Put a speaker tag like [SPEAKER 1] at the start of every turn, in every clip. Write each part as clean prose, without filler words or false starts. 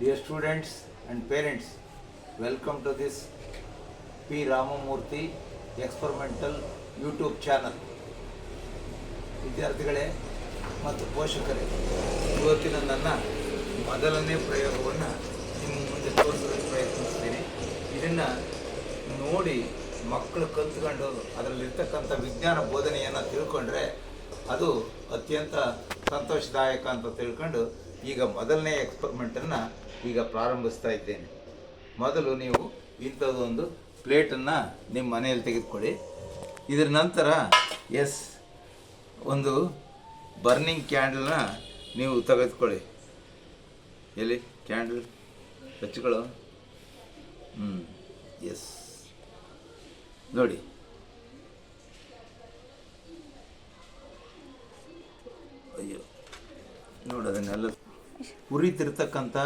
[SPEAKER 1] Dear students and parents, welcome to this P. Ramamurthy experimental YouTube channel. ವಿದ್ಯಾರ್ಥಿಗಳೇ ಮತ್ತು ಪೋಷಕರೇ, ಇವತ್ತಿನ ನನ್ನ ಮೊದಲನೇ ಪ್ರಯೋಗವನ್ನು ನಿಮ್ಮ ಮುಂದೆ ತೋರಿಸೋದಕ್ಕೆ ಪ್ರಯತ್ನಿಸ್ತೀನಿ. ಇದನ್ನು ನೋಡಿ ಮಕ್ಕಳು ಕಲ್ತ್ಕೊಂಡು ಅದರಲ್ಲಿರ್ತಕ್ಕಂಥ ವಿಜ್ಞಾನ ಬೋಧನೆಯನ್ನು ತಿಳ್ಕೊಂಡ್ರೆ ಅದು ಅತ್ಯಂತ ಸಂತೋಷದಾಯಕ ಅಂತ ತಿಳ್ಕೊಂಡು ಈಗ ಮೊದಲನೇ ಎಕ್ಸ್ಪರಿಮೆಂಟನ್ನು ಈಗ ಪ್ರಾರಂಭಿಸ್ತಾ ಇದ್ದೇನೆ. ಮೊದಲು ನೀವು ಇಂಥದ್ದೊಂದು ಪ್ಲೇಟನ್ನು ನಿಮ್ಮ ಮನೆಯಲ್ಲಿ ತೆಗೆದುಕೊಳ್ಳಿ. ಇದರ ನಂತರ ಒಂದು ಬರ್ನಿಂಗ್ ಕ್ಯಾಂಡಲ್ನ ನೀವು ತೆಗೆದುಕೊಳ್ಳಿ. ಎಲ್ಲಿ ಕ್ಯಾಂಡಲ್ ಹಚ್ಕೊಳ್ಳೋ? ನೋಡಿ, ಅಯ್ಯೋ ನೋಡಿ, ಅದನ್ನೆಲ್ಲ ಉರಿತಿರ್ತಕ್ಕಂಥ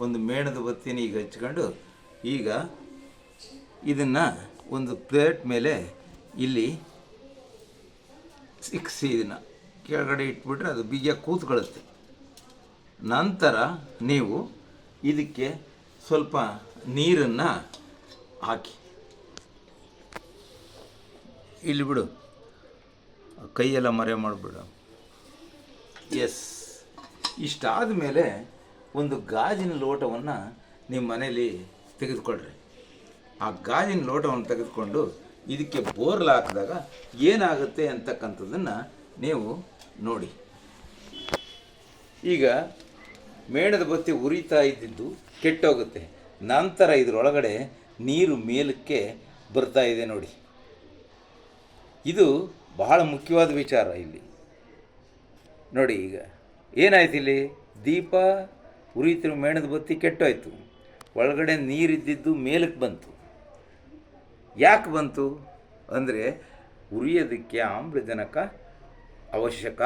[SPEAKER 1] ಒಂದು ಮೇಣದ ಬತ್ತಿನ ಈಗ ಹಚ್ಕೊಂಡು ಈಗ ಇದನ್ನು ಒಂದು ಪ್ಲೇಟ್ ಮೇಲೆ ಇಲ್ಲಿ ಸಿಕ್ಸಿ ಇದನ್ನು ಕೆಳಗಡೆ ಇಟ್ಬಿಟ್ರೆ ಅದು ಬೀಜ ಕೂತ್ಕೊಳ್ಳುತ್ತೆ. ನಂತರ ನೀವು ಇದಕ್ಕೆ ಸ್ವಲ್ಪ ನೀರನ್ನು ಹಾಕಿ ಇಲ್ಲಿ ಬಿಡು, ಕೈಯೆಲ್ಲ ಮರೆ ಮಾಡಿಬಿಡು. ಇಷ್ಟಾದ ಮೇಲೆ ಒಂದು ಗಾಜಿನ ಲೋಟವನ್ನು ನಿಮ್ಮ ಮನೇಲಿ ತೆಗೆದುಕೊಳ್ಳ್ರಿ. ಆ ಗಾಜಿನ ಲೋಟವನ್ನು ತೆಗೆದುಕೊಂಡು ಇದಕ್ಕೆ ಬೋರ್ಲ್ ಹಾಕಿದಾಗ ಏನಾಗುತ್ತೆ ಅಂತಕ್ಕಂಥದ್ದನ್ನು ನೀವು ನೋಡಿ. ಈಗ ಮೇಣದ ಬತ್ತಿ ಉರಿತಾ ಇದ್ದಿದ್ದು ಕೆಟ್ಟೋಗುತ್ತೆ. ನಂತರ ಇದರೊಳಗಡೆ ನೀರು ಮೇಲಕ್ಕೆ ಬರ್ತಾ ಇದೆ ನೋಡಿ. ಇದು ಬಹಳ ಮುಖ್ಯವಾದ ವಿಚಾರ. ಇಲ್ಲಿ ನೋಡಿ, ಈಗ ಏನಾಯ್ತು, ಇಲ್ಲಿ ದೀಪ ಉರಿತಿರೋ ಮೇಣದ ಬತ್ತಿ ಕೆಟ್ಟೋಯ್ತು, ಒಳಗಡೆ ನೀರಿದ್ದಿದ್ದು ಮೇಲಕ್ಕೆ ಬಂತು. ಯಾಕೆ ಬಂತು ಅಂದರೆ ಉರಿಯೋದಕ್ಕೆ ಆಮ್ಲಜನಕ ಅವಶ್ಯಕ.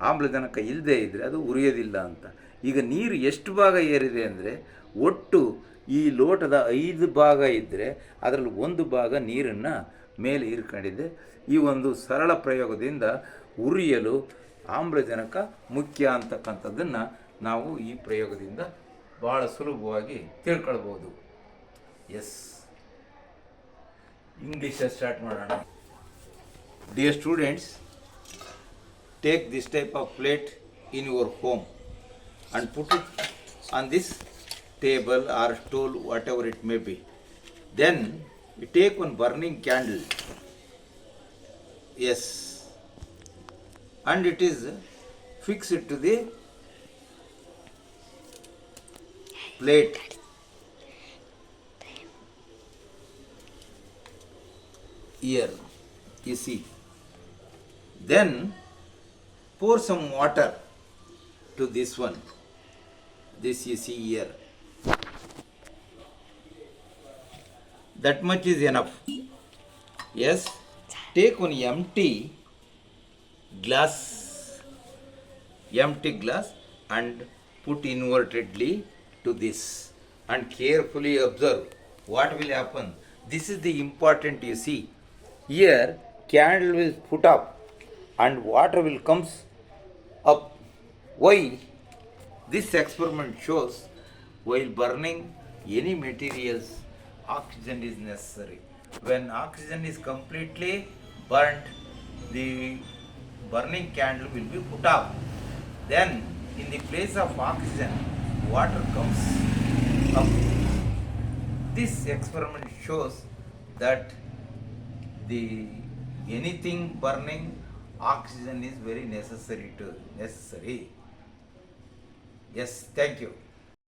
[SPEAKER 1] ಆಮ್ಲಜನಕ ಇಲ್ಲದೆ ಇದ್ದರೆ ಅದು ಉರಿಯೋದಿಲ್ಲ ಅಂತ. ಈಗ ನೀರು ಎಷ್ಟು ಭಾಗ ಏರಿದೆ ಅಂದರೆ ಒಟ್ಟು ಈ ಲೋಟದ 5 ಭಾಗ ಇದ್ದರೆ ಅದರಲ್ಲಿ 1 ಭಾಗ ನೀರನ್ನು ಮೇಲೆ ಹೀರ್ಕೊಂಡಿದೆ. ಈ ಒಂದು ಸರಳ ಪ್ರಯೋಗದಿಂದ ಉರಿಯಲು ಆಮ್ಲಜನಕ ಮುಖ್ಯ ಅಂತಕ್ಕಂಥದ್ದನ್ನು ನಾವು ಈ ಪ್ರಯೋಗದಿಂದ ಭಾಳ ಸುಲಭವಾಗಿ ತಿಳ್ಕೊಳ್ಬೋದು. ಇಂಗ್ಲೀಷ್ ಸ್ಟಾರ್ಟ್ ಮಾಡೋಣ. Dear students, take this type of plate in your home and put it on this table or stool, whatever it may be. Then you take one burning candle, and it is fixed to the plate. Here you see. Then pour some water to this one. This you see here. That much is enough. Take one empty glass and put invertedly to this and carefully observe what will happen. This is the important, you see. Here candle will put up and water will comes up. Why? This experiment shows while burning any materials, oxygen is necessary. When oxygen is completely burnt, the burning candle will be put up. Then in the place of oxygen, water comes up. This experiment shows that anything burning, oxygen is very necessary. Thank you.